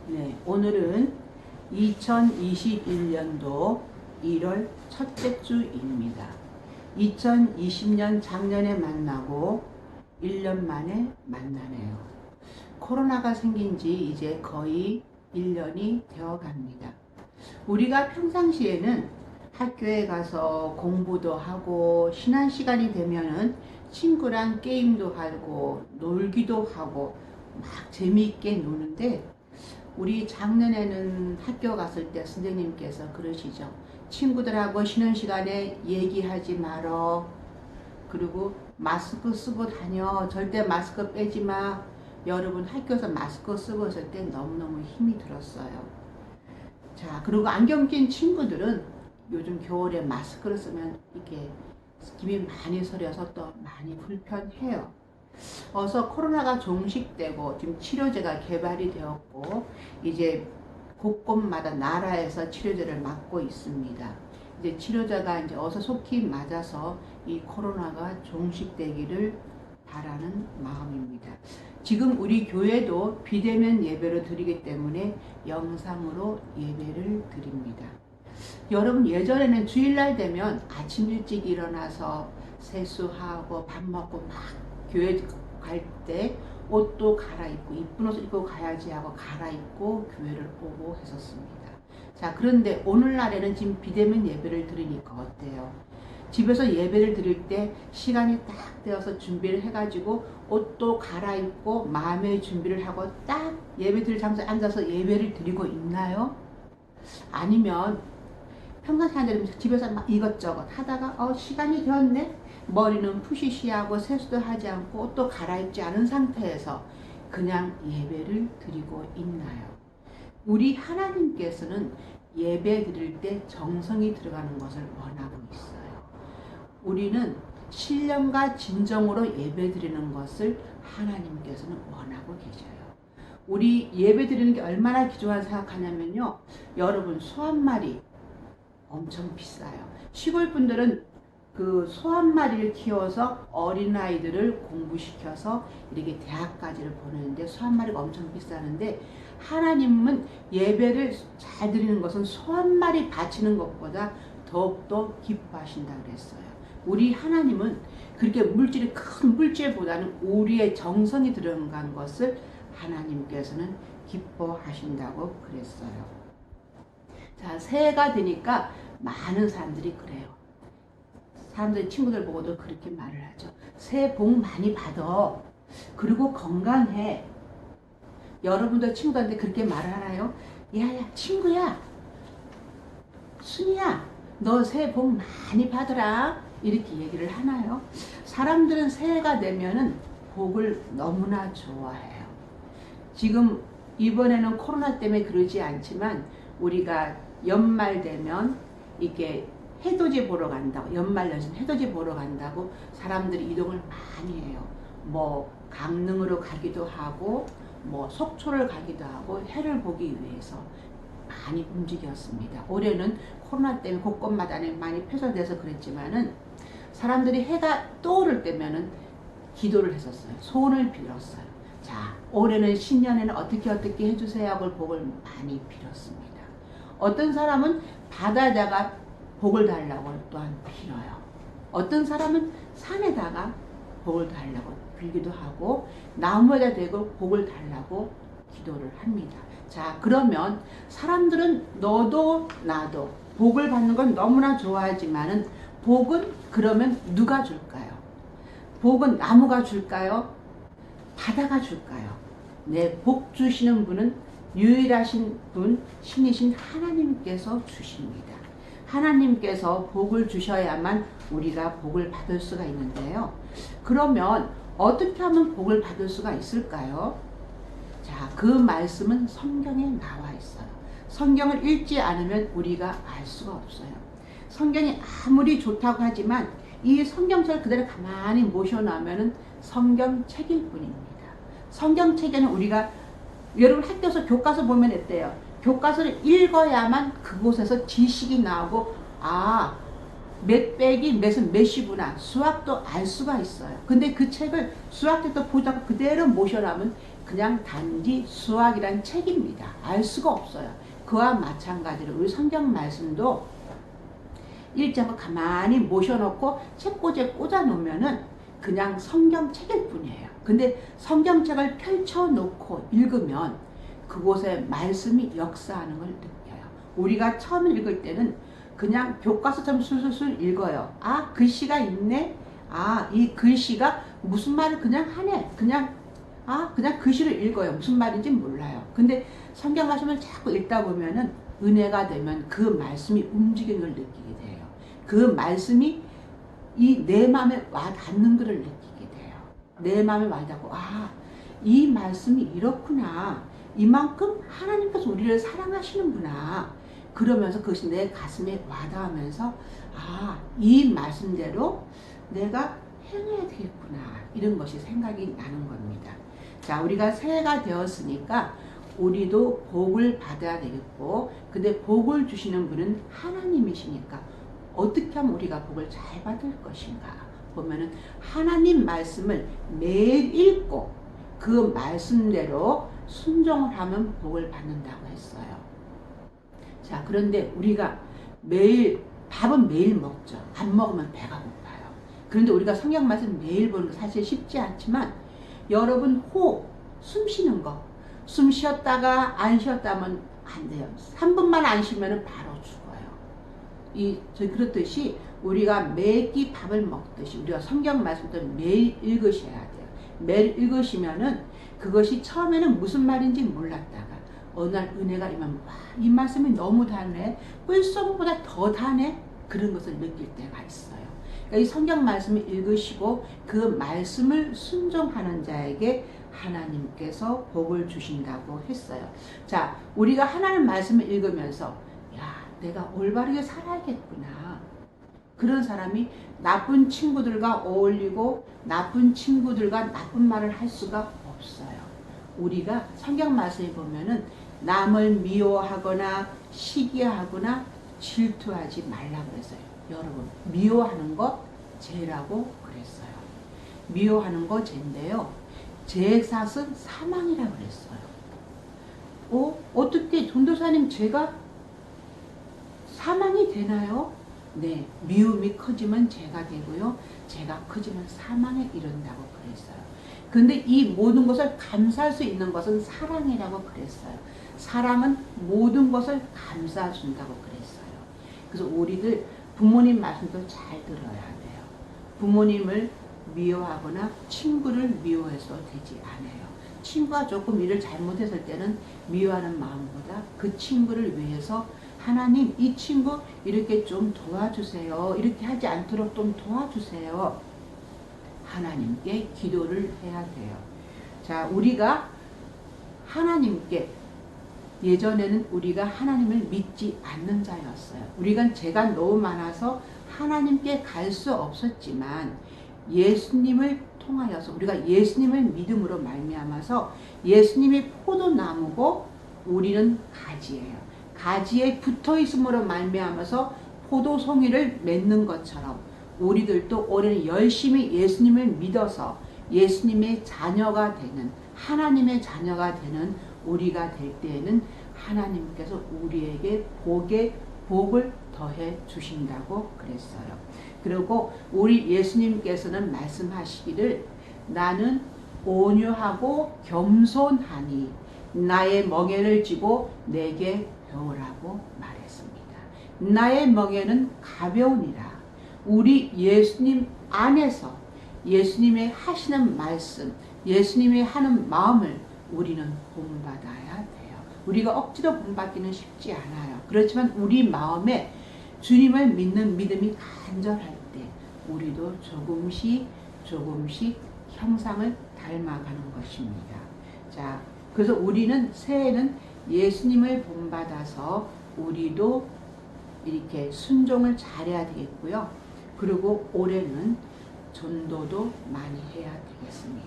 네, 오늘은 2021년도 1월 첫째 주입니다. 2020년 작년에 만나고 1년 만에 만나네요. 코로나가 생긴 지 이제 거의 1년이 되어 갑니다. 우리가 평상시에는 학교에 가서 공부도 하고 쉬는 시간이 되면은 친구랑 게임도 하고 놀기도 하고 막 재미있게 노는데, 우리 작년에는 학교 갔을 때 선생님께서 그러시죠. 친구들하고 쉬는 시간에 얘기하지 말어. 그리고 마스크 쓰고 다녀. 절대 마스크 빼지 마. 여러분, 학교에서 마스크 쓰고 있을 때 너무너무 힘이 들었어요. 자, 그리고 안경 낀 친구들은 요즘 겨울에 마스크를 쓰면 이렇게 김이 많이 서려서 또 많이 불편해요. 어서 코로나가 종식되고 지금 치료제가 개발이 되었고 이제 곳곳마다 나라에서 치료제를 맞고 있습니다. 이제 치료제가 이제 어서 속히 맞아서 이 코로나가 종식되기를 바라는 마음입니다. 지금 우리 교회도 비대면 예배를 드리기 때문에 영상으로 예배를 드립니다. 여러분, 예전에는 주일날 되면 아침 일찍 일어나서 세수하고 밥 먹고 막 교회 갈 때 옷도 갈아입고 이쁜 옷을 입고 가야지 하고 갈아입고 교회를 오고 했었습니다. 자, 그런데 오늘날에는 지금 비대면 예배를 드리니까 어때요? 집에서 예배를 드릴 때 시간이 딱 되어서 준비를 해가지고 옷도 갈아입고 마음의 준비를 하고 딱 예배 드릴 장소에 앉아서 예배를 드리고 있나요? 아니면 평상시에 집에서 막 이것저것 하다가 시간이 되었네? 머리는 푸시시하고 세수도 하지 않고 옷도 갈아입지 않은 상태에서 그냥 예배를 드리고 있나요? 우리 하나님께서는 예배 드릴 때 정성이 들어가는 것을 원하고 있어요. 우리는 신령과 진정으로 예배 드리는 것을 하나님께서는 원하고 계셔요. 우리 예배 드리는 게 얼마나 귀중한 생각하냐면요. 여러분, 소 한 마리 엄청 비싸요. 시골 분들은 그 소 한 마리를 키워서 어린아이들을 공부시켜서 이렇게 대학까지를 보내는데 소 한 마리가 엄청 비싸는데, 하나님은 예배를 잘 드리는 것은 소 한 마리 바치는 것보다 더욱더 기뻐하신다 그랬어요. 우리 하나님은 그렇게 물질이 큰 물질보다는 우리의 정성이 들어간 것을 하나님께서는 기뻐하신다고 그랬어요. 자, 새해가 되니까 많은 사람들이 그래요. 사람들이 친구들 보고도 그렇게 말을 하죠. 새해 복 많이 받아. 그리고 건강해. 여러분도 친구들한테 그렇게 말을 하나요? 야야, 친구야, 순이야, 너 새해 복 많이 받으라. 이렇게 얘기를 하나요? 사람들은 새해가 되면은 복을 너무나 좋아해요. 지금 이번에는 코로나 때문에 그러지 않지만 우리가 연말 되면 이게 해돋이 보러 간다고, 연말 연시 해돋이 보러 간다고 사람들이 이동을 많이 해요. 뭐 강릉으로 가기도 하고 뭐 속초를 가기도 하고 해를 보기 위해서 많이 움직였습니다. 올해는 코로나 때문에 곳곳마다 많이 폐쇄돼서 그랬지만은 사람들이 해가 떠오를 때면은 기도를 했었어요. 소원을 빌었어요. 자, 올해는 신년에는 어떻게 해주세요 하고 복을 많이 빌었습니다. 어떤 사람은 바다에다가 복을 달라고 또한 빌어요. 어떤 사람은 산에다가 복을 달라고 빌기도 하고 나무에다 대고 복을 달라고 기도를 합니다. 자, 그러면 사람들은 너도 나도 복을 받는 건 너무나 좋아하지만은 복은 그러면 누가 줄까요? 복은 나무가 줄까요? 바다가 줄까요? 네, 복 주시는 분은 유일하신 분, 신이신 하나님께서 주십니다. 하나님께서 복을 주셔야만 우리가 복을 받을 수가 있는데요. 그러면 어떻게 하면 복을 받을 수가 있을까요? 자, 그 말씀은 성경에 나와 있어요. 성경을 읽지 않으면 우리가 알 수가 없어요. 성경이 아무리 좋다고 하지만 이 성경책을 그대로 가만히 모셔놓으면 성경책일 뿐입니다. 성경책에는 우리가, 여러분 학교에서 교과서 보면 어때요? 교과서를 읽어야만 그곳에서 지식이 나오고 몇 빼기 몇은 몇이구나 수학도 알 수가 있어요. 근데 그 책을 수학책도 보다가 그대로 모셔놓으면 그냥 단지 수학이란 책입니다. 알 수가 없어요. 그와 마찬가지로 우리 성경 말씀도 일장을 가만히 모셔놓고 책꽂이에 꽂아 놓으면은 그냥 성경책일 뿐이에요. 근데 성경책을 펼쳐놓고 읽으면 그곳에 말씀이 역사하는 걸 느껴요. 우리가 처음 읽을 때는 그냥 교과서처럼 술술술 읽어요. 아, 글씨가 있네. 아, 이 글씨가 무슨 말을 그냥 하네. 그냥 글씨를 읽어요. 무슨 말인지 몰라요. 근데 성경 말씀을 자꾸 읽다 보면은 은혜가 되면 그 말씀이 움직이는 걸 느끼게 돼요. 그 말씀이 이 내 마음에 와 닿는 것을 느끼게 돼요. 내 마음에 와 닿고, 아, 이 말씀이 이렇구나. 이만큼 하나님께서 우리를 사랑하시는구나. 그러면서 그것이 내 가슴에 와닿으면서, 아, 이 말씀대로 내가 행해야 되겠구나. 이런 것이 생각이 나는 겁니다. 자, 우리가 새해가 되었으니까 우리도 복을 받아야 되겠고, 근데 복을 주시는 분은 하나님이시니까 어떻게 하면 우리가 복을 잘 받을 것인가 보면은 하나님 말씀을 매일 읽고 그 말씀대로 순종을 하면 복을 받는다고 했어요. 자, 그런데 우리가 매일 밥은 매일 먹죠. 안 먹으면 배가 고파요. 그런데 우리가 성경 말씀 매일 보는 거 사실 쉽지 않지만 여러분 호흡, 숨 쉬는 거, 숨 쉬었다가 안 쉬었다면 안 돼요. 3분만 안 쉬면 바로 죽어요. 그렇듯이 우리가 매끼 밥을 먹듯이 우리가 성경 말씀도 매일 읽으셔야 돼요. 매일 읽으시면은 그것이 처음에는 무슨 말인지 몰랐다가 어느 날 은혜가 임하면, 와, 이 말씀이 너무 다네. 꿀송보다 더 다네. 그런 것을 느낄 때가 있어요. 그러니까 이 성경 말씀을 읽으시고 그 말씀을 순종하는 자에게 하나님께서 복을 주신다고 했어요. 자, 우리가 하나님 말씀을 읽으면서, 야, 내가 올바르게 살아야겠구나. 그런 사람이 나쁜 친구들과 어울리고 나쁜 친구들과 나쁜 말을 할 수가 없어요. 우리가 성경 말씀에 보면은 남을 미워하거나 시기하거나 질투하지 말라고 그랬어요. 여러분, 미워하는 것 죄라고 그랬어요. 미워하는 거 죄인데요. 죄의 삭은 사망이라고 그랬어요. 어떻게 전도사님 죄가 사망이 되나요? 네, 미움이 커지면 죄가 되고요. 죄가 커지면 사망에 이른다고 그랬어요. 근데 이 모든 것을 감사할 수 있는 것은 사랑이라고 그랬어요. 사랑은 모든 것을 감싸준다고 그랬어요. 그래서 우리들 부모님 말씀도 잘 들어야 돼요. 부모님을 미워하거나 친구를 미워해서 되지 않아요. 친구가 조금 일을 잘못했을 때는 미워하는 마음보다 그 친구를 위해서 하나님, 이 친구 이렇게 좀 도와주세요. 이렇게 하지 않도록 좀 도와주세요. 하나님께 기도를 해야 돼요. 자, 우리가 하나님께, 예전에는 우리가 하나님을 믿지 않는 자였어요. 우리가 죄가 너무 많아서 하나님께 갈 수 없었지만 예수님을 통하여서 우리가 예수님을 믿음으로 말미암아서 예수님이 포도나무고 우리는 가지예요. 가지에 붙어 있음으로 말미암아서 포도송이를 맺는 것처럼 우리들도 올해는 열심히 예수님을 믿어서 예수님의 자녀가 되는, 하나님의 자녀가 되는 우리가 될 때에는 하나님께서 우리에게 복을 더해 주신다고 그랬어요. 그리고 우리 예수님께서는 말씀하시기를 나는 온유하고 겸손하니 나의 멍에를 지고 내게 배우라고 말했습니다. 나의 멍에는 가벼우니라. 우리 예수님 안에서 예수님의 하시는 말씀, 예수님이 하는 마음을 우리는 본받아야 돼요. 우리가 억지로 본받기는 쉽지 않아요. 그렇지만 우리 마음에 주님을 믿는 믿음이 간절할 때 우리도 조금씩 형상을 닮아가는 것입니다. 자, 그래서 우리는 새해는 예수님을 본받아서 우리도 이렇게 순종을 잘해야 되겠고요. 그리고 올해는 전도도 많이 해야 되겠습니다.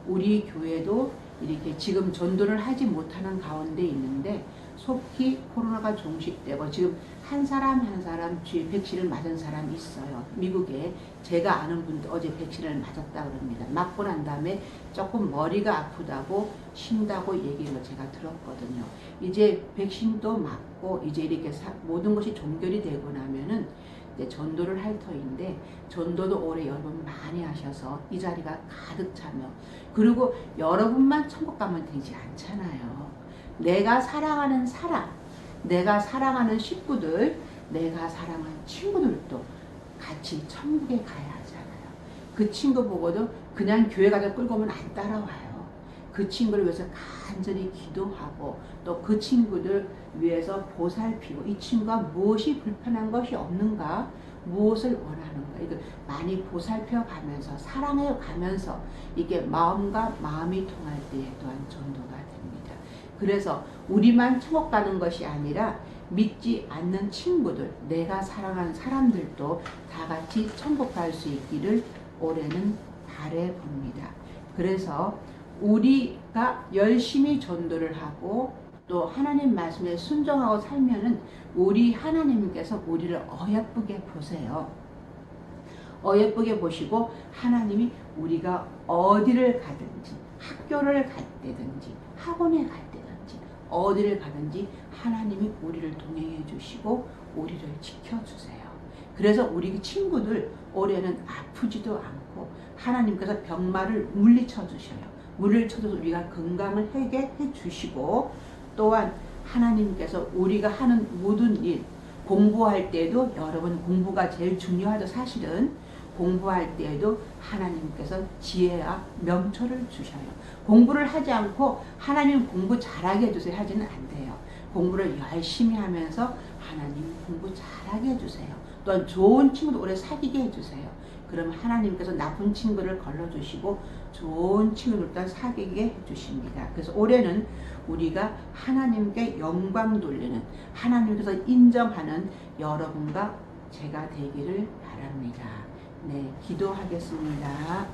우리 교회도 이렇게 지금 전도를 하지 못하는 가운데 있는데 속히 코로나가 종식되고 지금 한 사람 한 사람 주위 백신을 맞은 사람이 있어요. 미국에 제가 아는 분도 어제 백신을 맞았다 그럽니다. 맞고 난 다음에 조금 머리가 아프다고 쉰다고 얘기한 거 제가 들었거든요. 이제 백신도 맞고 이제 이렇게 모든 것이 종결이 되고 나면은 이제 전도를 할 터인데 전도도 올해 여러분 많이 하셔서 이 자리가 가득 차며 그리고 여러분만 천국 가면 되지 않잖아요. 내가 사랑하는 사람, 내가 사랑하는 식구들, 내가 사랑하는 친구들도 같이 천국에 가야 하잖아요. 그 친구 보고도 그냥 교회 가서 끌고 오면 안 따라와요. 그 친구를 위해서 간절히 기도하고 또 그 친구들 위해서 보살피고 이 친구가 무엇이 불편한 것이 없는가, 무엇을 원하는가 이거 많이 보살펴 가면서 사랑해 가면서 이게 마음과 마음이 통할 때에 또한 전도가 됩니다. 그래서 우리만 천국 가는 것이 아니라 믿지 않는 친구들, 내가 사랑하는 사람들도 다 같이 천국 갈 수 있기를 올해는 바래 봅니다. 그래서 우리가 열심히 전도를 하고 또 하나님 말씀에 순종하고 살면은 우리 하나님께서 우리를 어여쁘게 보세요. 어여쁘게 보시고 하나님이 우리가 어디를 가든지 학교를 갈 때든지 학원에 갈 때든지 어디를 가든지 하나님이 우리를 동행해 주시고 우리를 지켜주세요. 그래서 우리 친구들 올해는 아프지도 않고 하나님께서 병마를 물리쳐 주셔요. 물리쳐줘서 우리가 건강을 해결해 주시고 또한 하나님께서 우리가 하는 모든 일 공부할 때도 여러분 공부가 제일 중요하죠. 사실은 공부할 때에도 하나님께서 지혜와 명철을 주셔요. 공부를 하지 않고 하나님 공부 잘하게 해주세요 하지는 안 돼요. 공부를 열심히 하면서 하나님 공부 잘하게 해주세요. 또한 좋은 친구도 오래 사귀게 해주세요. 그럼 하나님께서 나쁜 친구를 걸러주시고 좋은 친구들과 사귀게 해주십니다. 그래서 올해는 우리가 하나님께 영광 돌리는 하나님께서 인정하는 여러분과 제가 되기를 바랍니다. 네, 기도하겠습니다.